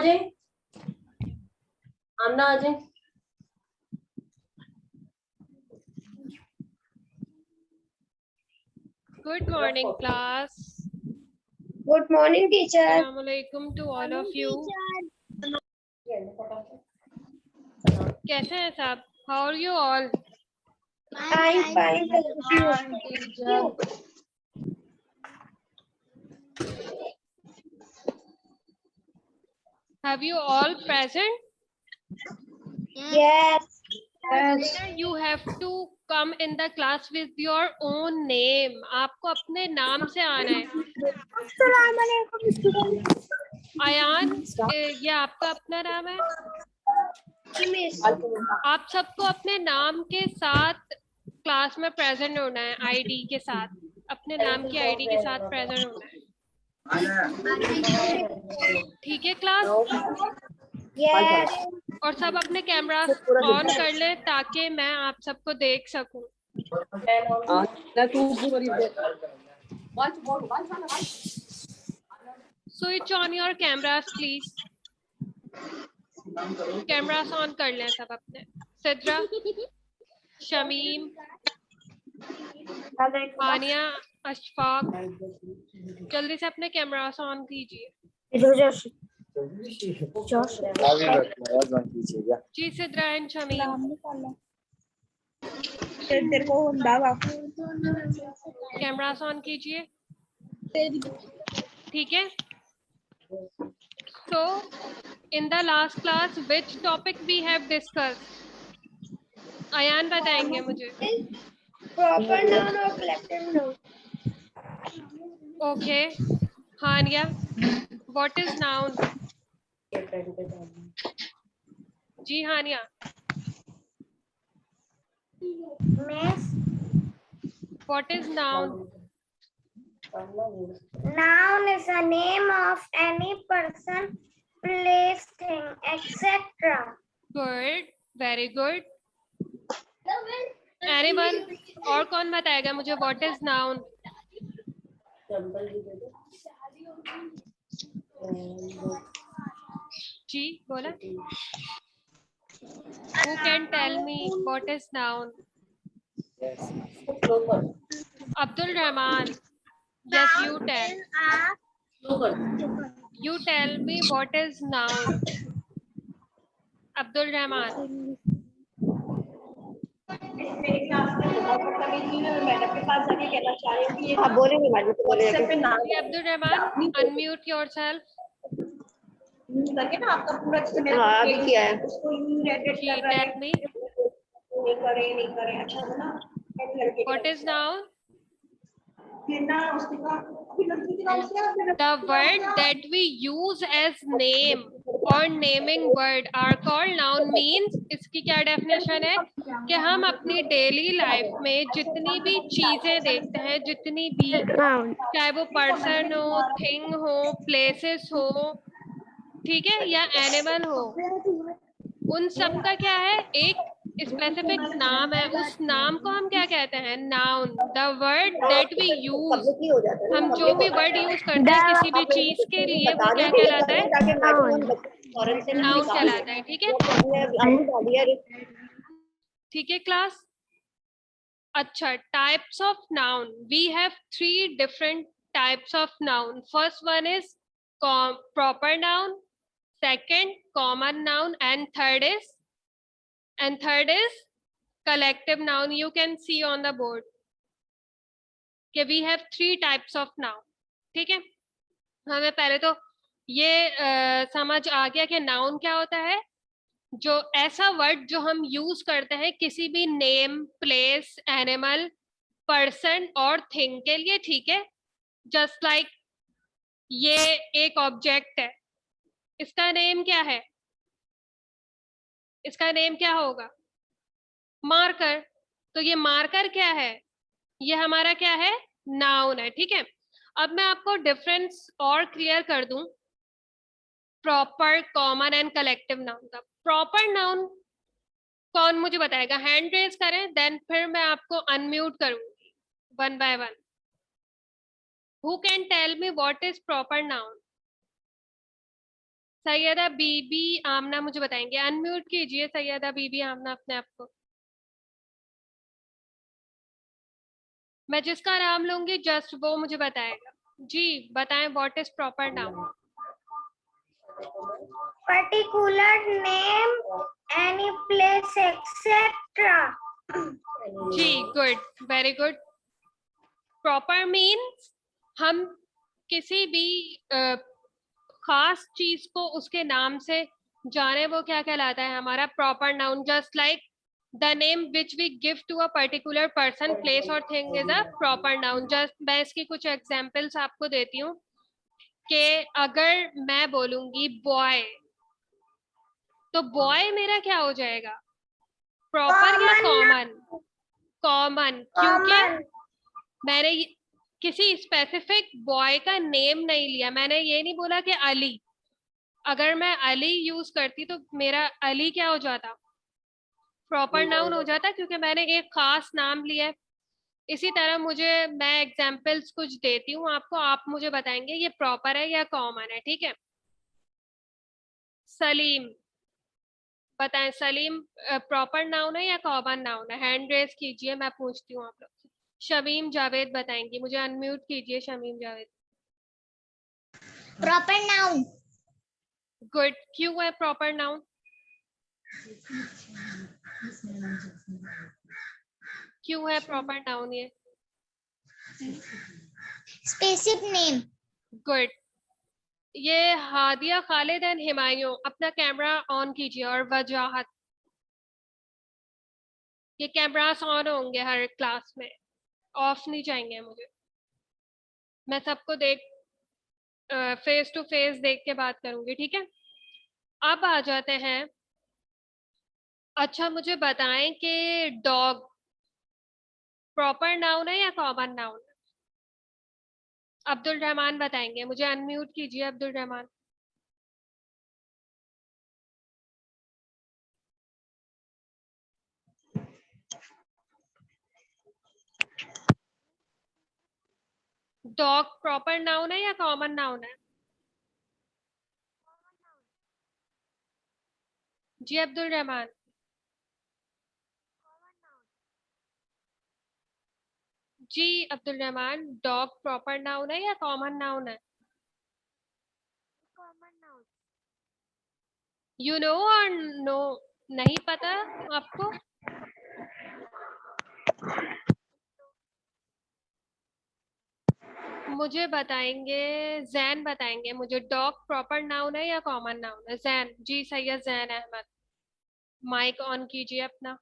जाए, आमना आ जाए। Good morning, class. Good morning, teacher. Assalamu alaikum to all of you. कैसे हैं सब? How are you all? I'm fine. Thank you. Have you all present? Yes. You have to come in the class with your own name. आपको अपने नाम से आना है. अयान, ये आपका अपना नाम है. आप सबको अपने नाम के साथ क्लास में प्रेजेंट होना है. आईडी के साथ, अपने नाम की आईडी के साथ प्रेजेंट होना है. ठीक है क्लास? Yes. और सब अपने कैमरा ऑन कर ले ताकि मैं आप सबको देख सकूं. Switch on your cameras please. Cameras on कर लें सब अपने. सिद्रा, शमीम, आनिया, अशफाक, जल्दी से अपने कैमरास ऑन कीजिए. जी Sidra and Shamim, cameras on कीजिए. ठीक है. So in the last class which topic we have discussed? Ayan बताएंगे मुझे. Proper noun or collective noun? Okay. Hania, what is noun? Ji Hania. Miss. What is noun? Noun is a name of any person, place, thing, etc. Good. Very good. Anyone? और कौन बताएगा मुझे what is noun? जी बोला. Who can tell me what is noun? Abdul Rahman. Yes, you tell. You tell me what is noun. Abdul Rahman. Abdul Rahman, unmute yourself. She tell me what is noun. The word that we use as name or naming word are called noun. Means इसकी क्या definition है कि हम अपनी daily life में जितनी भी चीजें देखते हैं, जितनी भी, चाहे वो person हो, thing हो, places हो, ठीक है, या animal हो, उन सब का क्या है, एक स्पेसिफिक नाम है. उस नाम को हम क्या कहते हैं? Noun. The word that we use, हम जो भी वर्ड यूज करते हैं किसी भी चीज के लिए, वो क्या कहलाता है? नाउन कहलाता है. ठीक है. ठीक है क्लास. अच्छा, types of noun. We have 3 different types of noun. First one is proper noun, second common noun, and third is collective noun. You can see on the board कि we have 3 types of noun. ठीक है. हमें पहले तो ये समझ आ गया कि नाउन क्या होता है. जो ऐसा वर्ड जो हम यूज करते हैं किसी भी नेम, प्लेस, एनिमल, पर्सन और थिंग के लिए. ठीक है. जस्ट लाइक ये एक ऑब्जेक्ट है, इसका नेम क्या है? इसका नेम क्या होगा? मार्कर. तो ये मार्कर क्या है? ये हमारा क्या है? नाउन है. ठीक है. अब मैं आपको डिफरेंस और क्लियर कर दूं proper, common and collective noun का. प्रॉपर नाउन कौन मुझे बताएगा? हैंड रेज करें, देन फिर मैं आपको अनम्यूट करूंगी one by one. Who can tell me what is proper noun? Sayyada Bibi Amna मुझे बताएंगे। अनम्यूट कीजिए सैयदा बीबी आमना अपने आप को। मैं जिसका नाम लूंगी जस्ट वो मुझे बताएगा। जी बताएं, what is proper noun? particular name, any place, etc. जी good, very good. Proper means हम किसी भी खास चीज को उसके नाम से जाने, वो क्या कहलाता है? हमारा proper noun. Just like the name which we give to a particular person, place और thing is a proper noun. Just मैं इसकी कुछ एग्जांपल्स आपको देती हूँ कि अगर मैं बोलूंगी बॉय, तो बॉय मेरा क्या हो जाएगा? प्रॉपर या Common, कॉमन? कॉमन, क्योंकि common. मैंने किसी स्पेसिफिक बॉय का नेम नहीं लिया। मैंने ये नहीं बोला कि अली। अगर मैं अली यूज करती तो मेरा अली क्या हो जाता? प्रॉपर नाउन हो जाता, क्योंकि मैंने एक खास नाम लिया है। इसी तरह मैं एग्जांपल्स कुछ देती हूँ आपको, आप मुझे बताएंगे ये प्रॉपर है या कॉमन है, ठीक है? सलीम, बताएं सलीम प्रॉपर नाउन है या कॉमन नाउन है? हैंड रेज कीजिए, मैं पूछती हूँ आप लोग से। शमीम जावेद बताएंगी मुझे। अनम्यूट कीजिए Shamim Javed. Proper noun. Good, क्यों है प्रॉपर नाउन? क्यों है प्रॉपर नाउन ये? Specific name. गुड। ये हादिया खालिद एंड हिमायूं, अपना कैमरा ऑन कीजिए और वजाहत। ये कैमरास ऑन होंगे हर क्लास में, ऑफ नहीं जाएंगे मुझे। मैं सबको देख फेस टू फेस देख के बात करूंगी, ठीक है? अब आ जाते हैं। अच्छा मुझे बताएं कि डॉग प्रॉपर नाउन है या कॉमन नाउन? अब्दुल रहमान बताएंगे मुझे। अनम्यूट कीजिए Abdul Rahman. Dog proper noun है या कॉमन नाउन है? जी अब्दुल रहमान। जी Abdul Rahman, dog proper noun है या कॉमन नाउन है? You know or no? नहीं पता आपको? मुझे बताएंगे, जैन बताएंगे मुझे, डॉग प्रॉपर नाउन है या कॉमन नाउन है? जैन, जी सैयद जैन अहमद, माइक ऑन कीजिए अपना।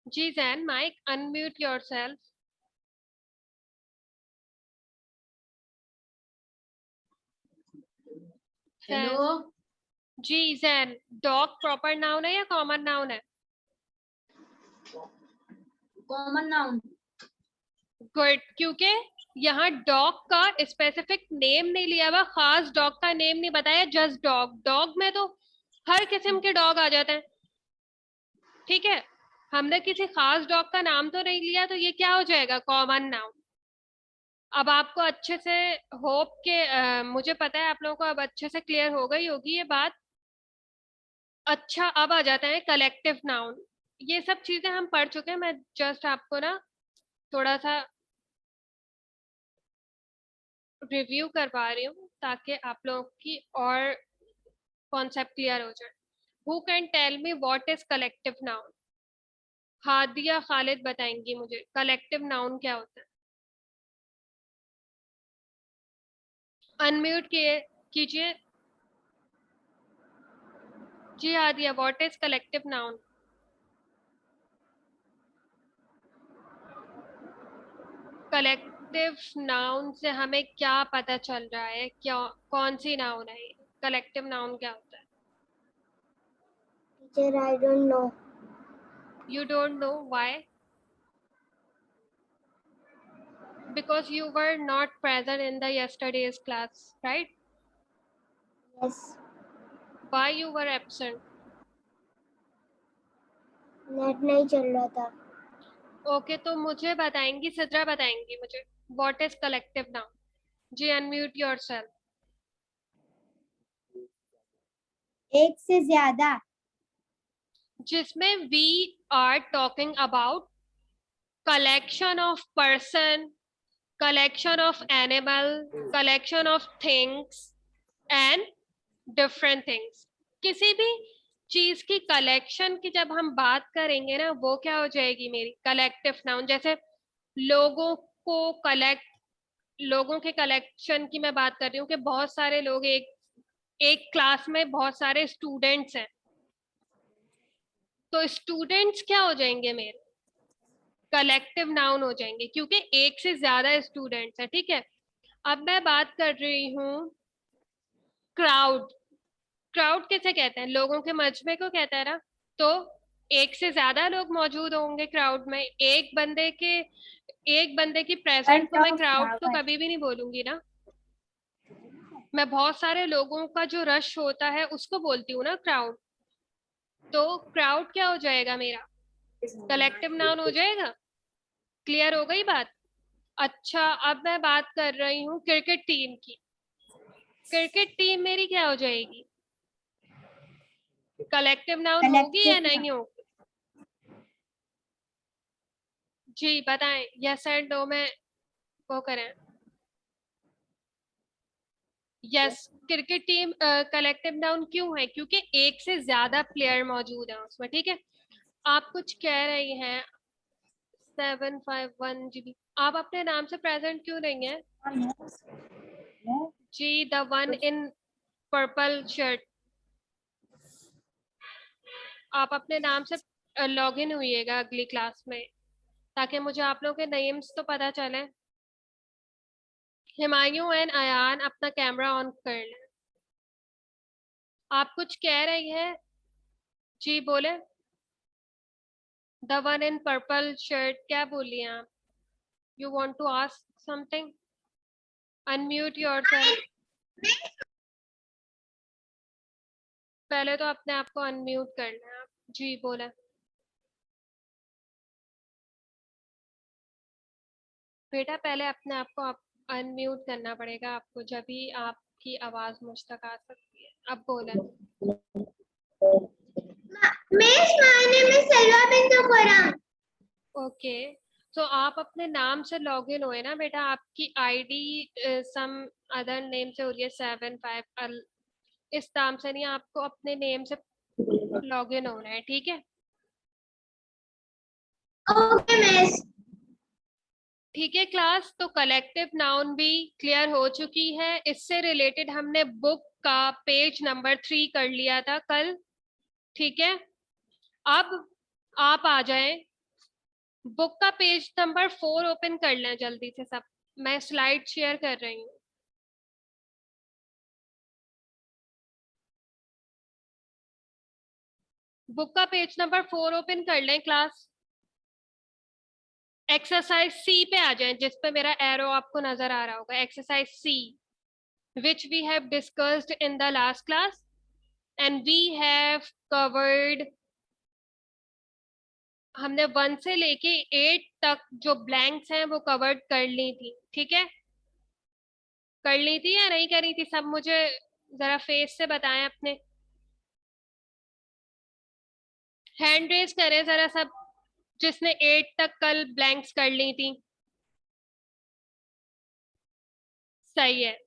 जी Zain, mike unmute yourself. Hello. जी जैन, डॉग प्रॉपर नाउन है या कॉमन नाउन है? Common noun. गुड, क्योंकि यहाँ डॉग का स्पेसिफिक नेम नहीं लिया हुआ, खास डॉग का नेम नहीं बताया, जस्ट डॉग। डॉग में तो हर किस्म के डॉग आ जाते हैं, ठीक है? हमने किसी खास डॉग का नाम तो नहीं लिया, तो ये क्या हो जाएगा? Common noun. अब आपको अच्छे से होप के मुझे पता है आप लोगों को अब अच्छे से क्लियर हो गई होगी ये बात। अच्छा अब आ जाता है कलेक्टिव नाउन। ये सब चीजें हम पढ़ चुके हैं, मैं जस्ट आपको ना थोड़ा सा रिव्यू करवा रही हूँ ताकि आप लोगों की और कॉन्सेप्ट क्लियर हो जाए। Who can tell me what is collective noun? Hadiya Khalid बताएंगी मुझे कलेक्टिव नाउन क्या होता है। अनम्यूट किए कीजिए। जी Hadiya, what is collective noun? Collective noun से हमें क्या पता चल रहा है? क्या, कौन सी नाउन है ये? कलेक्टिव नाउन क्या होता है? Teacher, I don't know. You don't know, why? Because you were not present in the yesterday's class, right? Yes. Why you were absent? Net नहीं चल रहा था. ओके, तो मुझे बताएंगी, सिद्रा बताएंगी मुझे व्हाट इज कलेक्टिव नाउन? जी अनम्यूट योरसेल्फ। एक से ज्यादा। जिसमें we are talking about collection of person, collection of animal, collection of things and different things. किसी भी चीज की कलेक्शन की जब हम बात करेंगे ना, वो क्या हो जाएगी मेरी कलेक्टिव नाउन। जैसे लोगों को कलेक्ट, लोगों के कलेक्शन की मैं बात कर रही हूँ कि बहुत सारे लोग एक एक क्लास में बहुत सारे स्टूडेंट्स हैं, तो स्टूडेंट्स क्या हो जाएंगे मेरे कलेक्टिव नाउन हो जाएंगे, क्योंकि एक से ज्यादा स्टूडेंट्स हैं। ठीक है, अब मैं बात कर रही हूँ क्राउड। क्राउड किसे कहते हैं? लोगों के मजमे को कहता है ना। तो एक से ज्यादा लोग मौजूद होंगे क्राउड में। एक बंदे की प्रेजेंट को मैं क्राउड तो कभी भी नहीं बोलूंगी ना। मैं बहुत सारे लोगों का जो रश होता है उसको बोलती हूँ ना क्राउड। तो क्राउड क्या हो जाएगा मेरा कलेक्टिव नाउन हो जाएगा। क्लियर हो गई बात? अच्छा, अब मैं बात कर रही हूँ क्रिकेट टीम की। क्रिकेट टीम मेरी क्या हो जाएगी? कलेक्टिव नाउन होगी या नहीं होगी? जी बताएं, यस एंड नो में वो करें। Yes, cricket team collective noun क्यों है? क्योंकि एक से ज्यादा प्लेयर मौजूद है उसमें। ठीक है, आप कुछ कह रही हैं 751 GB। आप अपने नाम से प्रेजेंट क्यों नहीं है? जी the one in purple shirt, आप अपने नाम से लॉग इन हुईएगा अगली क्लास में, ताकि मुझे आप लोगों के नेम्स तो पता चले। हिमायूं एंड अयान अपना कैमरा ऑन कर लें। आप कुछ कह रही है? जी बोले। The one in purple shirt क्या बोली आप? You want to ask something? Unmute yourself. पहले तो अपने आप को अनम्यूट करना है आप। जी बोले। बेटा पहले अपने आप को अनम्यूट करना पड़ेगा आपको, जब भी आपकी आवाज मुझ तक आ सकती है। अब बोले। Miss, my name is Selva Bindu Karam. Okay, तो आप अपने नाम से लॉग इन हुए ना बेटा। आपकी आईडी सम अदर नेम से हो रही है 75। इस नाम से नहीं, आपको अपने नेम से लॉग इन होना है। ठीक है? Okay, Miss. ठीक है क्लास, तो कलेक्टिव नाउन भी क्लियर हो चुकी है। इससे रिलेटेड हमने बुक का पेज नंबर 3 कर लिया था कल। ठीक है, अब आप आ जाएं, बुक का पेज नंबर 4 ओपन कर लें जल्दी से सब। मैं स्लाइड शेयर कर रही हूँ। बुक का पेज नंबर 4 ओपन कर लें क्लास। एक्सरसाइज सी पे आ जाएं, जिस पे मेरा एरो आपको नजर आ रहा होगा। Exercise C, which we have discussed in the last class, and we have covered, हमने 1 से लेके 8 तक जो ब्लैंक्स हैं वो कवर्ड कर ली थी। ठीक है, कर ली थी या नहीं करी थी? सब मुझे जरा फेस से बताएं अपने। हैंड रेज करें जरा सब, जिसने 8 तक कल ब्लैंक्स कर ली थी। सही है।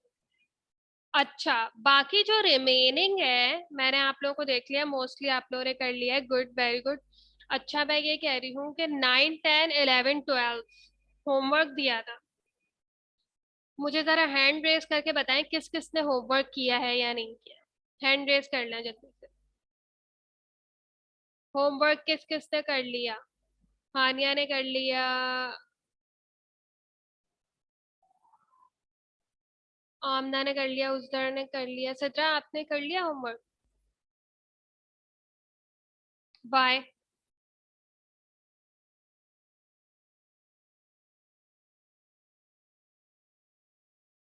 अच्छा, बाकी जो रिमेनिंग है मैंने आप लोगों को देख लिया, मोस्टली आप लोगों ने कर लिया है। Good, very good. अच्छा, मैं ये कह रही हूँ कि 9, 10, 11, 12 होमवर्क दिया था। मुझे जरा हैंड रेज करके बताएं किस किस ने होमवर्क किया है या नहीं किया। हैंड रेज करना जल्दी से। होमवर्क किस किस ने कर लिया? हानिया ने कर लिया, आमना ने कर लिया, उजदर ने कर लिया, सिद्रा आपने कर लिया होमवर्क? बाय।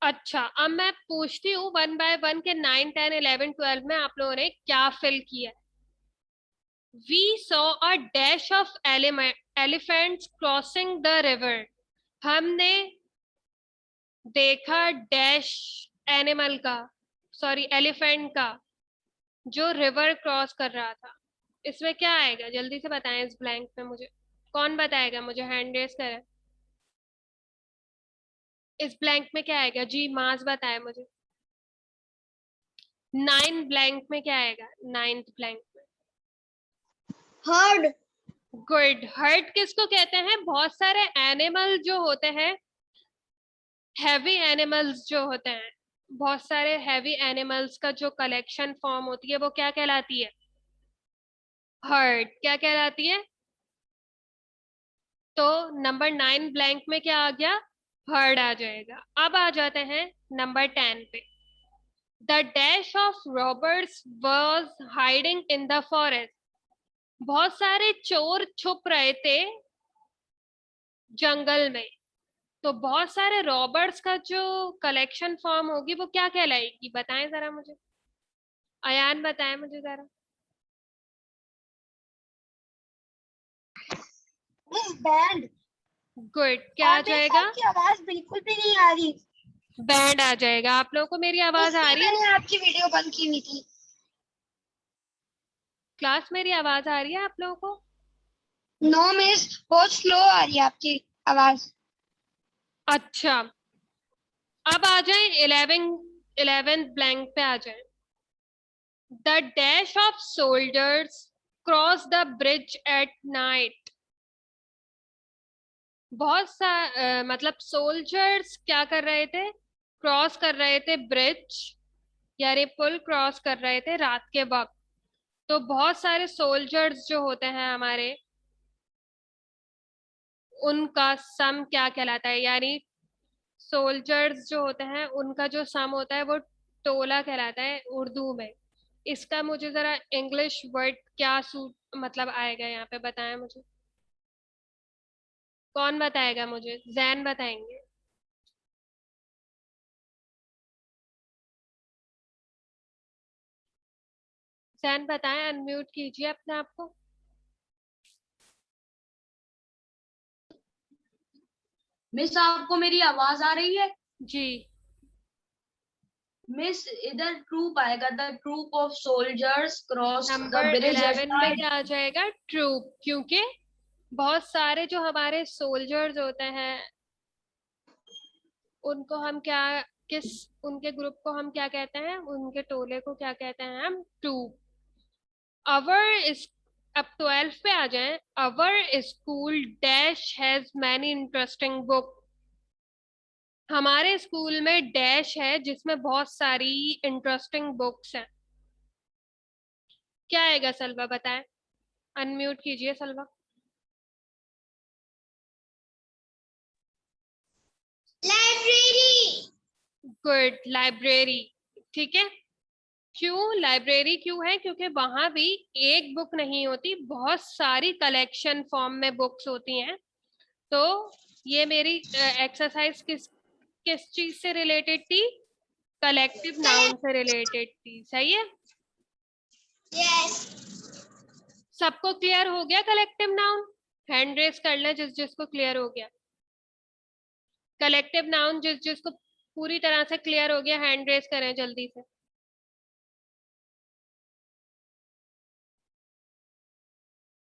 अच्छा, अब मैं पूछती हूँ 1 बाय 1 के 9, 10, 11, 12 में आप लोगों ने क्या फिल किया। We saw a dash of elephants crossing the river. हमने देखा डैश एनिमल का, सॉरी एलिफेंट का, जो रिवर क्रॉस कर रहा था। इसमें क्या आएगा, जल्दी से बताएं इस ब्लैंक में मुझे। कौन बताएगा मुझे, हैंड रेस करें। इस ब्लैंक में क्या आएगा जी, मास बताए मुझे। 9 ब्लैंक में क्या आएगा, 9th ब्लैंक में। हर्ड। गुड। हर्ट किसको कहते हैं, बहुत सारे एनिमल जो होते हैं, हैवी एनिमल्स जो होते हैं, बहुत सारे हैवी एनिमल्स का जो कलेक्शन फॉर्म होती है वो क्या कहलाती है, हर्ट। क्या कहलाती है। तो नंबर 9 ब्लैंक में क्या आ गया, हर्ड आ जाएगा। अब आ जाते हैं नंबर 10 पे। The dash of robbers was hiding in the forest. बहुत सारे चोर छुप रहे थे जंगल में। तो बहुत सारे रॉबर्ट्स का जो कलेक्शन फॉर्म होगी वो क्या कहलाएगी, बताएं जरा मुझे। अयान बताएं मुझे जरा। बैंड। गुड। क्या आ जाएगा, आपकी आवाज बिल्कुल भी नहीं आ रही। बैंड आ जाएगा। आप लोगों को मेरी आवाज आ रही है, मैंने आपकी वीडियो बंद की हुई थी। क्लास मेरी आवाज आ रही है आप लोगों को। नो मिस, बहुत स्लो आ रही है आपकी आवाज। अच्छा, अब आ जाए 11th ब्लैंक पे आ जाए। The dash of soldiers cross the bridge at night. बहुत सा मतलब सोल्जर्स क्या कर रहे थे, क्रॉस कर रहे थे ब्रिज, यानी पुल क्रॉस कर रहे थे रात के वक्त। तो बहुत सारे सोल्जर्स जो होते हैं हमारे, उनका सम क्या कहलाता है, यानी सोल्जर्स जो होते हैं उनका जो सम होता है वो टोला कहलाता है उर्दू में। इसका मुझे जरा इंग्लिश वर्ड क्या सूट मतलब आएगा यहाँ पे, बताएं मुझे। कौन बताएगा मुझे, जैन बताएंगे। जैन बताएं, अनम्यूट कीजिए अपने आप को। मिस आपको मेरी आवाज आ रही है। जी। मिस इधर ट्रूप आएगा, the troop of soldiers cross the number bridge at 11 में नाइट। क्या आ जाएगा, ट्रूप। क्योंकि बहुत सारे जो हमारे सोल्जर्स होते हैं उनको हम क्या, किस, उनके ग्रुप को हम क्या कहते हैं, उनके टोले को क्या कहते हैं हम, ट्रूप। अवर इस, अब 12 पे आ जाएं। अवर school dash has many interesting book. हमारे स्कूल में डैश है जिसमें बहुत सारी इंटरेस्टिंग बुक्स हैं। क्या आएगा सलवा, बताएं। अनम्यूट कीजिए सलवा। लाइब्रेरी। Good, library. ठीक है। क्यों लाइब्रेरी क्यों है, क्योंकि वहां भी एक बुक नहीं होती, बहुत सारी कलेक्शन फॉर्म में बुक्स होती हैं। तो ये मेरी एक्सरसाइज किस किस चीज से रिलेटेड थी, कलेक्टिव नाउन से रिलेटेड थी। सही है। यस। सबको क्लियर हो गया कलेक्टिव नाउन, हैंड रेस कर लें जिस जिसको क्लियर हो गया। कलेक्टिव नाउन जिस जिसको पूरी तरह से क्लियर हो गया, हैंड रेस करें जल्दी से।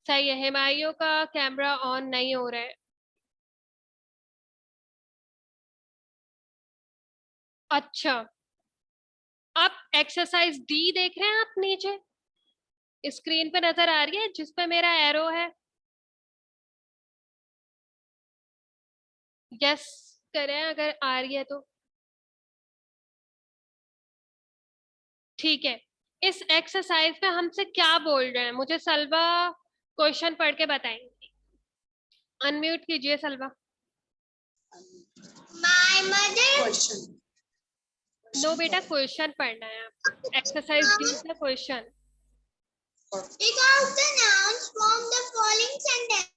सही है, हिमायू का कैमरा ऑन नहीं हो रहा है। अच्छा, आप एक्सरसाइज डी देख रहे हैं आप नीचे स्क्रीन पे नजर आ रही है जिस पे मेरा एरो है। यस करें अगर आ रही है तो। ठीक है। इस एक्सरसाइज में हमसे क्या बोल रहे हैं, मुझे सलवा क्वेश्चन पढ़ के बताएंगी। अनम्यूट कीजिए सलवा। My mother. नो बेटा, क्वेश्चन पढ़ना है आपको, एक्सरसाइज डी का question. Take out the nouns from the following sentence.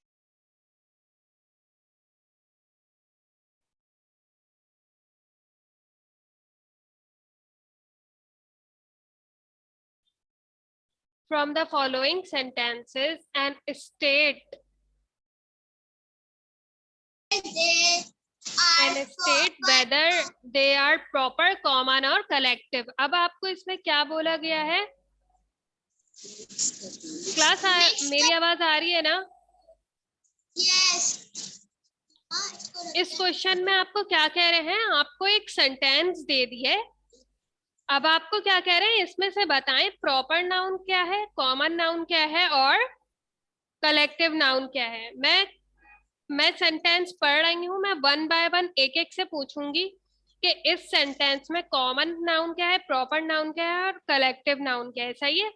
From the following sentences and state. This and state whether they are proper, common or collective. अब आपको इसमें क्या बोला गया है? क्लास मेरी आवाज आ रही है ना? इस क्वेश्चन में आपको क्या कह रहे हैं? आपको एक सेंटेंस दे दी है, अब आपको क्या कह रहे हैं, इसमें से बताएं प्रॉपर नाउन क्या है, कॉमन नाउन क्या है और कलेक्टिव नाउन क्या है। मैं सेंटेंस पढ़ रही हूँ, मैं वन बाय वन एक एक से पूछूंगी कि इस सेंटेंस में कॉमन नाउन क्या है, प्रॉपर नाउन क्या है और कलेक्टिव नाउन क्या है। सही है,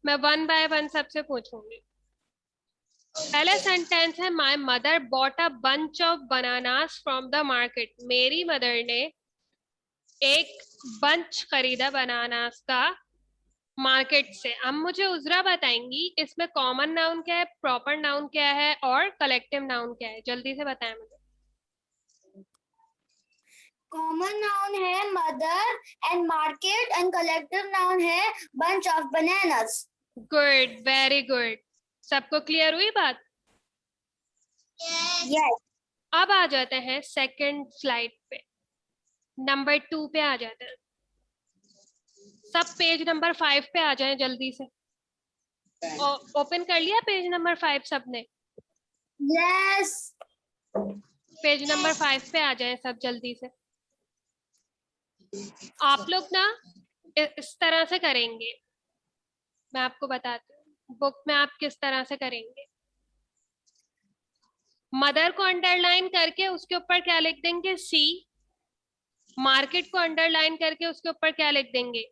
मैं वन बाय वन सबसे पूछूंगी। पहला सेंटेंस है my mother bought a bunch of bananas from the market. मेरी मदर ने एक बंच खरीदा बनानास का मार्केट से। अब मुझे उजरा बताएंगी इसमें कॉमन नाउन क्या है, प्रॉपर नाउन क्या है और कलेक्टिव नाउन क्या है। जल्दी से बताएं मुझे। कॉमन नाउन है mother and market and collective noun है bunch of bananas. Good, very good. सबको क्लियर हुई बात? यस। अब आ जाते हैं सेकंड स्लाइड पे, नंबर 2 पे आ जाते हैं। सब पेज नंबर 5 पे आ जाएं जल्दी से। ओपन कर लिया पेज नंबर 5 सबने? यस। पेज नंबर 5 पे आ जाएं सब जल्दी से। आप लोग ना इस तरह से करेंगे, मैं आपको बताती हूँ बुक में आप किस तरह से करेंगे। मदर को अंडरलाइन करके उसके ऊपर क्या लिख देंगे? सी। मार्केट को अंडरलाइन करके उसके ऊपर क्या लिख देंगे?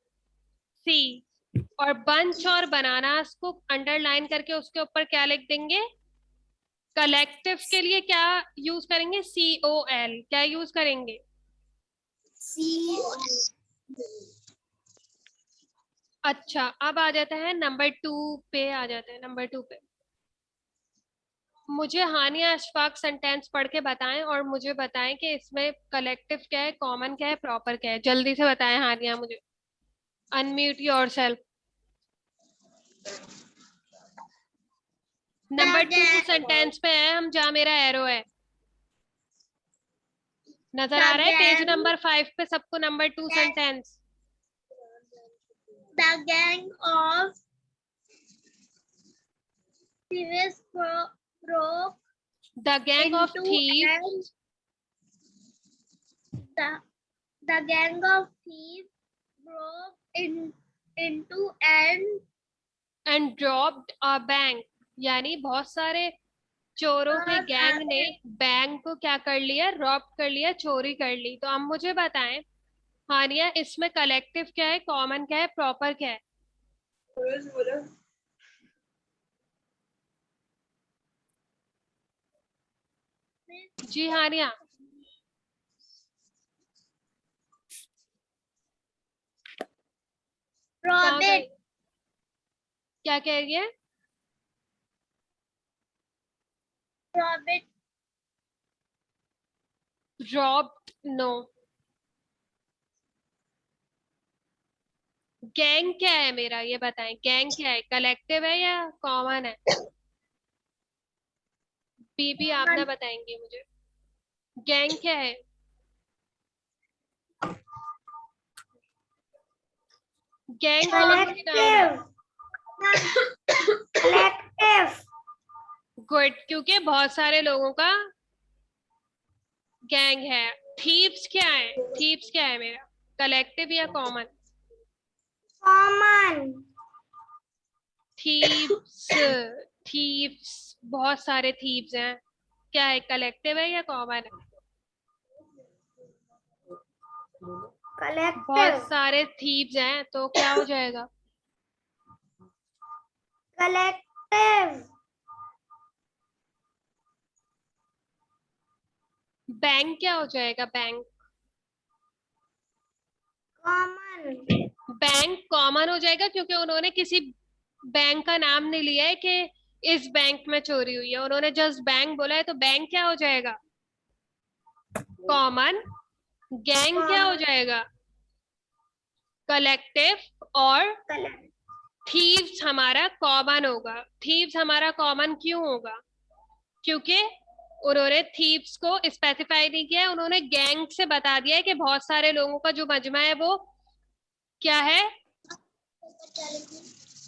सी। और बंच और बनानास को अंडरलाइन करके उसके ऊपर क्या लिख देंगे? कलेक्टिव के लिए क्या यूज करेंगे? COL। क्या यूज करेंगे? अच्छा, अब आ जाता है नंबर 2 पे, आ जाते हैं नंबर 2 पे। मुझे हानिया अशफाक सेंटेंस पढ़ के बताएं और मुझे बताएं कि इसमें कलेक्टिव क्या है, कॉमन क्या है, प्रॉपर क्या है। जल्दी से बताएं हानिया मुझे। Unmute yourself. नंबर 2 सेंटेंस पे है हम, जहां मेरा एरो है। नजर आ रहा है पेज नंबर 5 पे सबको? Number 2 sentence. The gang of thieves broke the gang of into thieves the gang of thieves broke into and dropped a bank. यानी बहुत सारे चोरों के गैंग ने बैंक को क्या कर लिया? रॉब कर लिया, चोरी कर ली। तो अब मुझे बताएं हानिया, इसमें कलेक्टिव क्या है, कॉमन क्या है, प्रॉपर क्या है? जी हानिया। कहाँ गई? क्या कह रही है? रॉब्ड? नो। गैंग क्या है मेरा, ये बताएं। गैंग क्या है, कलेक्टिव है या कॉमन है? बीबी आप ना बताएंगे मुझे, गैंग क्या है? गैंग कौन सी नाउन है? collective गुड, क्योंकि बहुत सारे लोगों का गैंग है। थीव्स क्या है? थीव्स क्या है मेरा, कलेक्टिव या कॉमन? common thieves. थीव्स, बहुत सारे थीव्स हैं, क्या है, कलेक्टिव है या कॉमन है? बहुत collective सारे थीव्स हैं तो क्या हो जाएगा? collective बैंक क्या हो जाएगा? बैंक? common बैंक कॉमन हो जाएगा क्योंकि उन्होंने किसी बैंक का नाम नहीं लिया है कि इस बैंक में चोरी हुई है, उन्होंने जस्ट बैंक बोला है, तो बैंक क्या हो जाएगा? कॉमन। गैंग क्या हो जाएगा? कलेक्टिव। और थीव्स हमारा कॉमन होगा। थीव्स हमारा कॉमन क्यों होगा? क्योंकि उन्होंने थीव्स को स्पेसिफाई नहीं किया है, उन्होंने गैंग से बता दिया है कि बहुत सारे लोगों का जो मजमा है वो क्या है,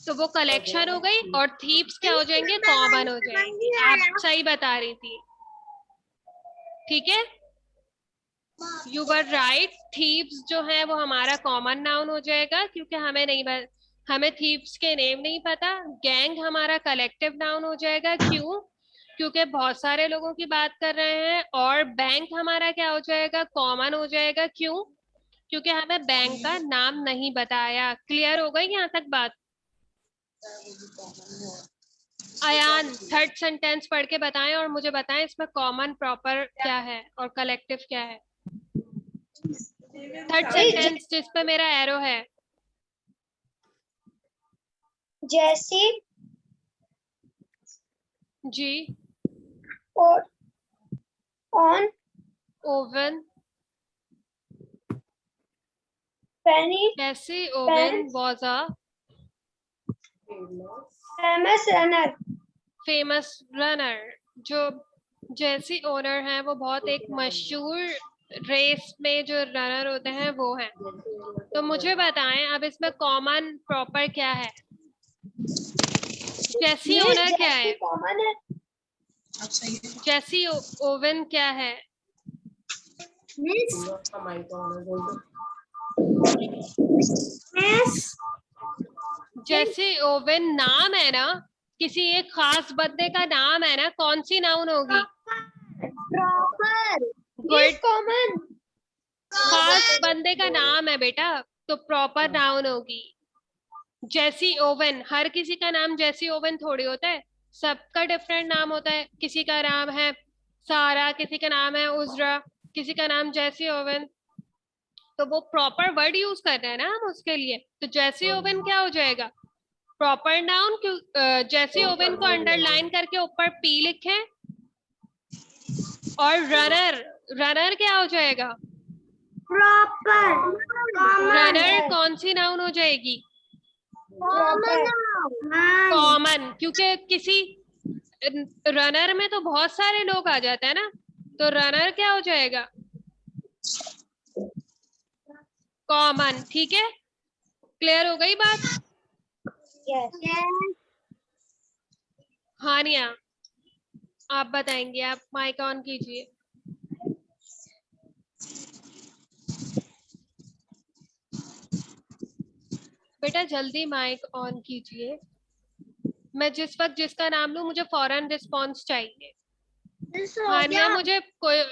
तो वो कलेक्शन हो गई, और थीव्स क्या हो जाएंगे, कॉमन हो जाएंगे। आप सही बता रही थी, ठीक है, यू वर राइट। थीव्स जो है वो हमारा कॉमन नाउन हो जाएगा, क्योंकि हमें थीव्स के नेम नहीं पता। गैंग हमारा कलेक्टिव नाउन हो जाएगा, क्यों, क्योंकि बहुत सारे लोगों की बात कर रहे हैं। और बैंक हमारा क्या हो जाएगा, कॉमन हो जाएगा, क्यों, क्योंकि हमें बैंक का नाम नहीं बताया। क्लियर हो गई यहाँ तक बात? अयान, थर्ड सेंटेंस पढ़ के बताएं और मुझे बताएं इसमें कॉमन प्रॉपर क्या है और कलेक्टिव क्या है। थर्ड सेंटेंस जिस पे मेरा एरो है। जैसी जी। और ऑन ओवन, पेनी जैसी oven was a famous runner. Famous runner. जो जैसी ओनर है वो बहुत एक मशहूर रेस में जो रनर होते हैं वो हैं। तो मुझे बताएं अब इसमें कॉमन प्रॉपर क्या है, जैसी ओनर क्या है, कॉमन है। जैसी ओवन क्या है, मिस जैसी ओवन नाम है ना, किसी एक खास बंदे का नाम है ना, कौन सी नाउन होगी? Proper good, common. खास बंदे का नाम है बेटा, तो प्रॉपर नाउन होगी। जैसी ओवन, हर किसी का नाम जैसी ओवन थोड़ी होता है, सबका डिफरेंट नाम होता है। किसी का नाम है सारा, किसी का नाम है उजरा, किसी का नाम जैसी ओवन। तो वो प्रॉपर वर्ड यूज कर रहे हैं ना हम उसके लिए, तो जैसी ओवन क्या हो जाएगा, प्रॉपर नाउन। जैसी ओवन को अंडरलाइन करके ऊपर पी लिखें, और रनर, रनर क्या हो जाएगा, प्रॉपर रनर कौन सी नाउन हो जाएगी, कॉमन, क्योंकि किसी रनर में तो बहुत सारे लोग आ जाते हैं ना, तो रनर क्या हो जाएगा, कॉमन। ठीक है, क्लियर हो गई बात? हानिया, आप बताएंगे, आप माइक ऑन कीजिए। बेटा जल्दी माइक ऑन कीजिए, मैं जिस वक्त जिसका नाम लूं मुझे फौरन रिस्पॉन्स चाहिए। हानिया, मुझे कोई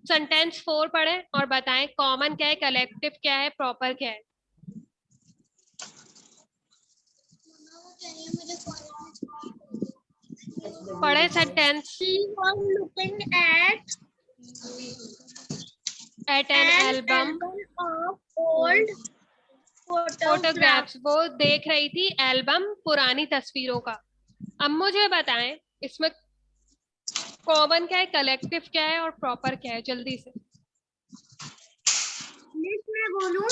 सेंटेंस 4 पढ़े और बताएं कॉमन क्या है, कलेक्टिव क्या है, प्रॉपर क्या है। पढ़े sentence. looking at an album of old photographs, वो देख रही थी एल्बम पुरानी तस्वीरों का। अब मुझे बताएं इसमें कॉमन क्या है, कलेक्टिव क्या है और प्रॉपर क्या है, जल्दी से। मैं बोलूं?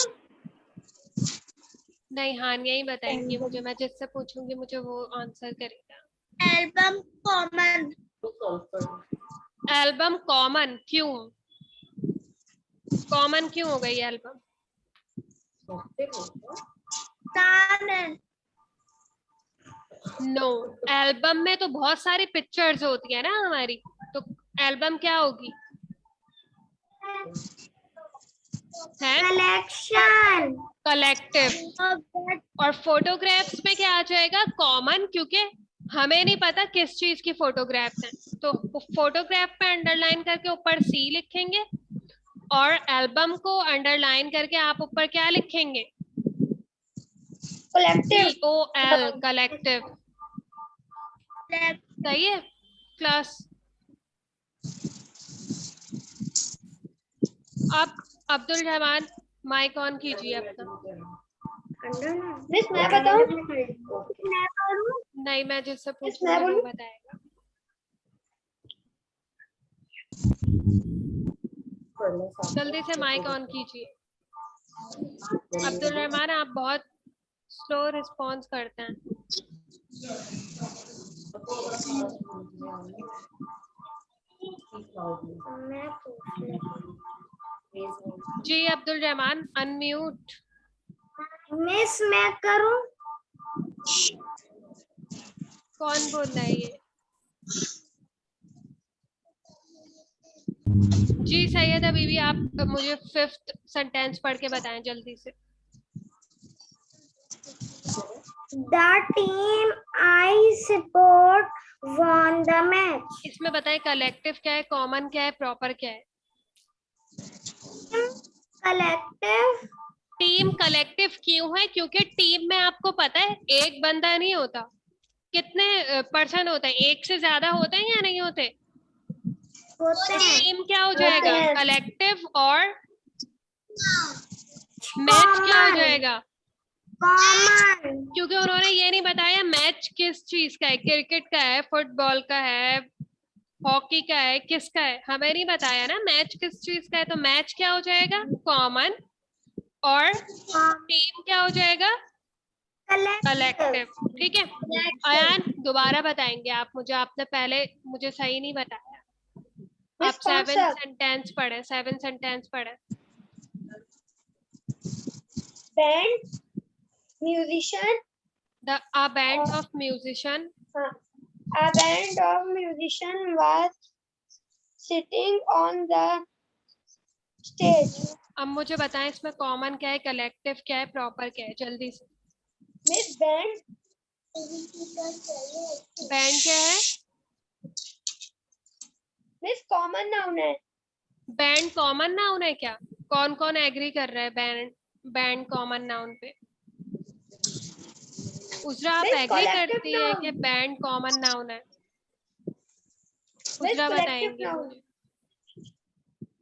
नहीं, हानिया ही बताएंगी मुझे, मैं जिससे पूछूंगी मुझे वो आंसर करेगा। Album common. एल्बम कॉमन क्यों, कॉमन क्यों हो गई एल्बम? नो, एल्बम में तो बहुत सारी पिक्चर्स होती है ना हमारी, तो एल्बम क्या होगी, है कलेक्शन, कलेक्टिव। और फोटोग्राफ्स में क्या आ जाएगा, कॉमन, क्योंकि हमें नहीं पता किस चीज की फोटोग्राफ्स हैं, तो फोटोग्राफ पे अंडरलाइन करके ऊपर सी लिखेंगे, और एल्बम को अंडरलाइन करके आप ऊपर क्या लिखेंगे, कलेक्टिव, COL, कलेक्टिव। सही है क्लास? अब अब्दुल रहमान माइक ऑन कीजिए अपना। मिस मैं बताऊं? नहीं, मैं जिससे पूछूंगी वो बताएगा। जल्दी से माइक ऑन कीजिए। अब्दुल रहमान, आप बहुत स्लो रिस्पॉन्स करते हैं। मैं पूछ लेती जी अब्दुल रहमान, अनम्यूट। हूँ। मिस मैं करूँ? कौन बोल रहा है ये? जी सैयद अबीबी, आप मुझे 5th सेंटेंस पढ़ के बताएं जल्दी से। The team I support won the match. इसमें बताएं कलेक्टिव क्या है, कॉमन क्या है, प्रॉपर क्या है। Collective टीम कलेक्टिव क्यों है? क्योंकि टीम में आपको पता है एक बंदा नहीं होता, कितने पर्सन होते हैं? एक से ज्यादा होते हैं या नहीं होते? होते तो हैं। टीम क्या हो जाएगा? हैं। कलेक्टिव। और मैच क्या हो जाएगा? कॉमन। क्योंकि उन्होंने ये नहीं बताया मैच किस चीज का है, क्रिकेट का है, फुटबॉल का है, हॉकी का है, किसका है, हमें नहीं बताया ना मैच किस चीज का है। तो मैच क्या हो जाएगा? कॉमन। और टीम क्या हो जाएगा? कलेक्टिव। ठीक है अयान, दोबारा बताएंगे आप मुझे, आपने पहले मुझे सही नहीं बताया। आप 7 सेंटेंस पढ़े, 7 सेंटेंस पढ़े। Band, musician, A band of musician. a band of musician was sitting on the stage. अब मुझे बताएं इसमें कॉमन क्या है, कलेक्टिव क्या है, प्रॉपर क्या है, जल्दी से। Miss Band, बैंड क्या है? Miss common noun है। बैंड कॉमन नाउन है क्या? कौन कौन एग्री कर रहा है बैंड बैंड कॉमन नाउन पे? उजरा, आप Miss एग्री collective करती है noun। कि बैंड कॉमन नाउन है? Miss उजरा collective बताएंगे noun। मुझे।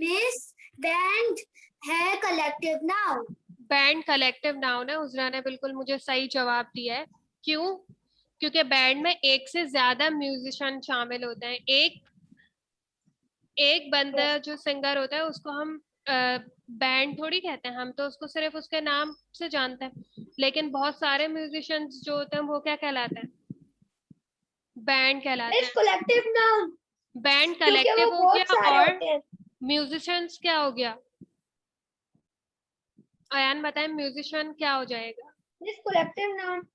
Miss Band है collective noun। Band collective noun है, उजरा ने बिल्कुल मुझे सही जवाब दिया है। क्यों? क्योंकि बैंड में एक से ज्यादा म्यूजिशियन शामिल होते हैं। एक बंदा जो सिंगर होता है उसको हम बैंड थोड़ी कहते हैं, हम तो उसको सिर्फ उसके नाम से जानते हैं। लेकिन बहुत सारे म्यूजिशियंस जो होते हैं वो क्या कहलाते हैं? बैंड कहलाते Miss हैं। collective noun बैंड क्योंकि वो कलेक्टिव हो बहुत गया। सारे और होते हैं। म्यूजिशियंस क्या हो गया? अयान बताएं म्यूजिशियन क्या हो जाएगा? Miss collective noun।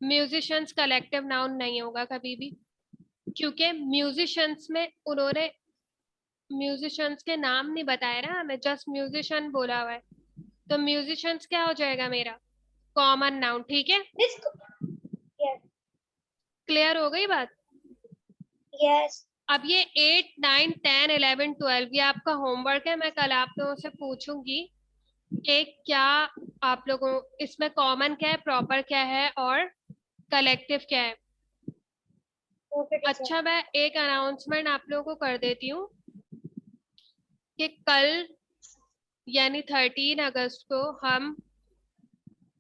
Musicians collective noun नहीं होगा कभी भी, क्योंकि म्यूजिशियंस में उन्होंने म्यूजिशियंस के नाम नहीं बताया ना हमें, जस्ट म्यूजिशियन बोला हुआ है। तो म्यूजिशियंस क्या हो जाएगा मेरा? Common noun. ठीक है, Miss yes क्लियर हो गई बात? yes अब ये 8, 9, 10, 11, 12 ये आपका होमवर्क है। मैं कल आप लोगों से पूछूंगी कि क्या आप लोगों इसमें कॉमन क्या है, प्रॉपर क्या है और कलेक्टिव क्या है। okay teacher। अच्छा, मैं एक अनाउंसमेंट आप लोगों को कर देती हूँ कि कल यानी 13 अगस्त को हम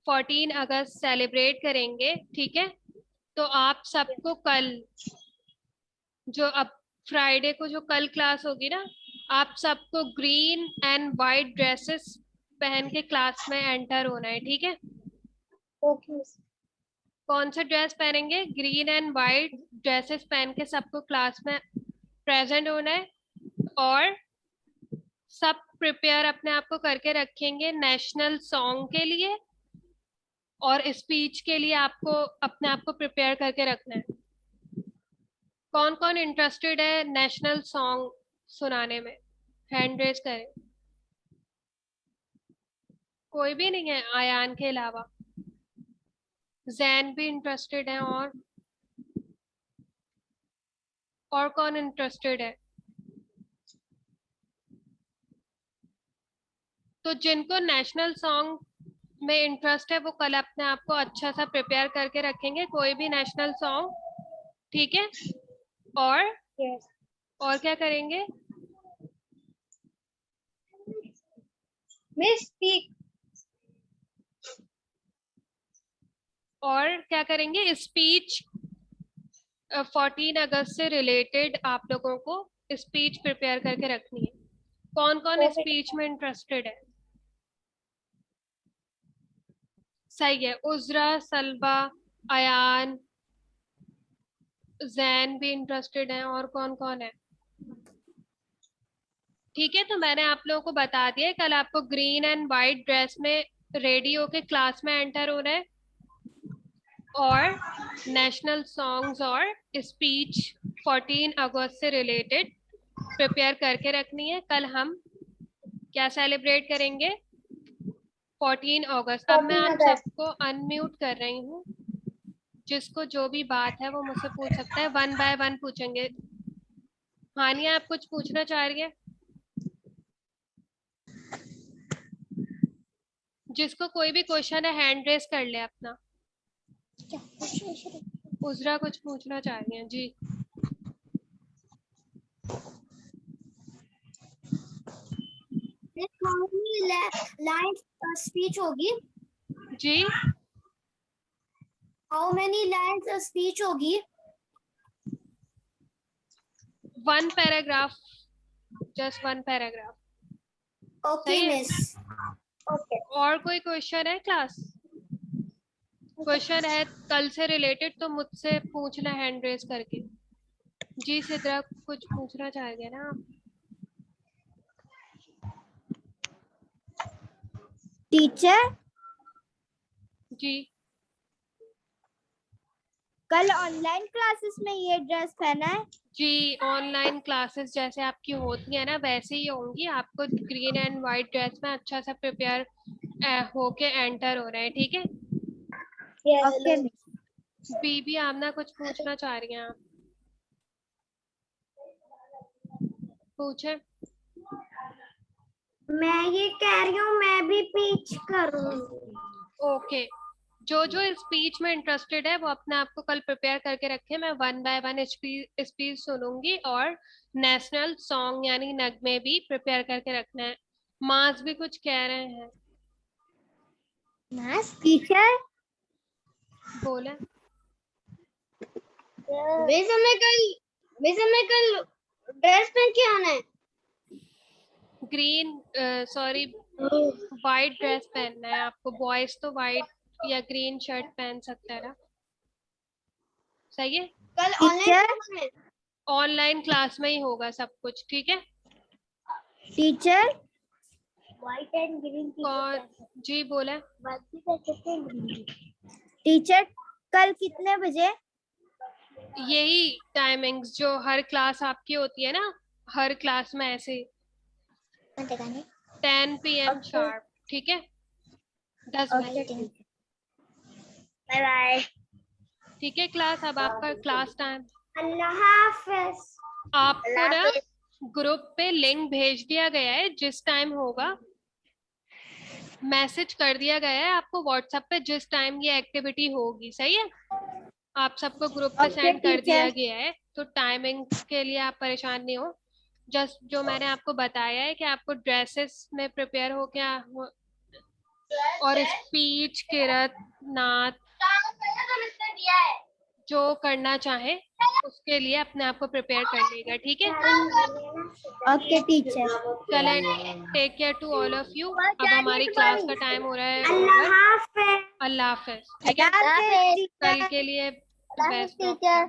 14 अगस्त सेलिब्रेट करेंगे। ठीक है, तो आप सबको कल जो अब फ्राइडे को जो कल क्लास होगी ना, आप सबको ग्रीन एंड वाइट ड्रेसेस पहन के क्लास में एंटर होना है। ठीक है, okay miss। कौन सा ड्रेस पहनेंगे? ग्रीन एंड वाइट ड्रेसेस पहन के सबको क्लास में प्रेजेंट होना है। और सब प्रिपेयर अपने आप को करके रखेंगे नेशनल सॉन्ग के लिए और स्पीच के लिए। आपको अपने आप को प्रिपेयर करके रखना है। कौन कौन इंटरेस्टेड है नेशनल सॉन्ग सुनाने में? हैंड रेज करें। कोई भी नहीं है आयान के अलावा? जैन भी इंटरेस्टेड है। और कौन इंटरेस्टेड है? तो जिनको नेशनल सॉन्ग में इंटरेस्ट है वो कल अपने आप को अच्छा सा प्रिपेयर करके रखेंगे, कोई भी नेशनल सॉन्ग। ठीक है, और yes और क्या करेंगे? miss speak और क्या करेंगे? स्पीच 14 अगस्त से रिलेटेड आप लोगों को स्पीच प्रिपेयर करके रखनी है। कौन कौन okay स्पीच में इंटरेस्टेड है? सही है, उजरा, सलबा, अयान, जैन भी इंटरेस्टेड है। और कौन कौन है? ठीक है, तो मैंने आप लोगों को बता दिया है, कल आपको ग्रीन एंड व्हाइट ड्रेस में रेडी होके क्लास में एंटर होना है और नेशनल सॉन्ग्स और स्पीच 14 अगस्त से रिलेटेड प्रिपेयर करके रखनी है। कल हम क्या सेलिब्रेट करेंगे? 14 अगस्त। अब मैं आप सबको अनम्यूट कर रही हूँ, जिसको जो भी बात है वो मुझसे पूछ सकता है, 1 बाय 1 पूछेंगे। हानिया, आप कुछ पूछना चाह रही है? जिसको कोई भी क्वेश्चन है हैंड रेस कर ले अपना। उजरा कुछ पूछना चाह रही है जी। स्पीच होगी? जी, हाउ मेनी लाइन्स स्पीच होगी? 1 पैराग्राफ, जस्ट 1 पैराग्राफ। ओके सही है। मिस। ओके। और कोई क्वेश्चन है क्लास? क्वेश्चन है कल से रिलेटेड तो मुझसे पूछना हैंड रेस करके। जी सिद्रा, कुछ पूछना चाह रही है ना आप? टीचर, जी, कल ऑनलाइन क्लासेस में ये ड्रेस पहना है? जी ऑनलाइन क्लासेस जैसे आपकी होती है ना वैसे ही होंगी। आपको ग्रीन एंड व्हाइट ड्रेस में अच्छा सा प्रिपेयर होके एंटर हो रहे हैं, ठीक है? Okay miss. बीबी आमना, कुछ पूछना चाह रही हैं आप? पूछे। मैं ये कह रही हूँ मैं भी पीच करूँगी। ओके, जो जो स्पीच में इंटरेस्टेड है वो अपने आप को कल प्रिपेयर करके रखे। मैं 1 बाय 1 स्पीच सुनूंगी और नेशनल सॉन्ग यानी नगमे भी प्रिपेयर करके रखना है। मास भी कुछ कह रहे हैं, टीचर, बोले। वैसे मैं कल ड्रेस पहन के आना है। ग्रीन, सॉरी, वाइट ड्रेस पहनना है आपको। बॉयज तो वाइट या ग्रीन शर्ट पहन सकता है ना। सही है। कल टीचर, ऑनलाइन क्लास में ही होगा सब कुछ, ठीक है? टीचर, व्हाइट एंड ग्रीन कौन? जी बोले। टीचर, कल कितने बजे? यही टाइमिंग्स जो हर क्लास आपकी होती है ना, हर क्लास में ऐसे 10 PM शार्प, ठीक है? 10 बजे, बाय बाय। ठीक है क्लास? अब आपका क्लास टाइम। अल्लाह हाफिज। आपको ना ग्रुप पे लिंक भेज दिया गया है, जिस टाइम होगा मैसेज कर दिया गया है आपको व्हाट्सएप पे जिस टाइम ये एक्टिविटी होगी। सही है? आप सबको ग्रुप पे ओके सेंड कर दिया टीचर। गया है, तो टाइमिंग के लिए आप परेशान नहीं हो। जस्ट जो मैंने आपको बताया है कि आपको ड्रेसेस में प्रिपेयर हो क्या और स्पीच, किरत, नात जो करना चाहे उसके लिए अपने आप को प्रिपेयर कर लेगा, ठीक है? Okay teacher. चलें, take care to all of you. अब हमारी क्लास का टाइम हो रहा है अल्लाह ओवर। हाफिज। अल्लाह हाफिज, ठीक है? अल्लाह हाफिज कल टीचर। के लिए बेस्ट ऑफ। टीचर।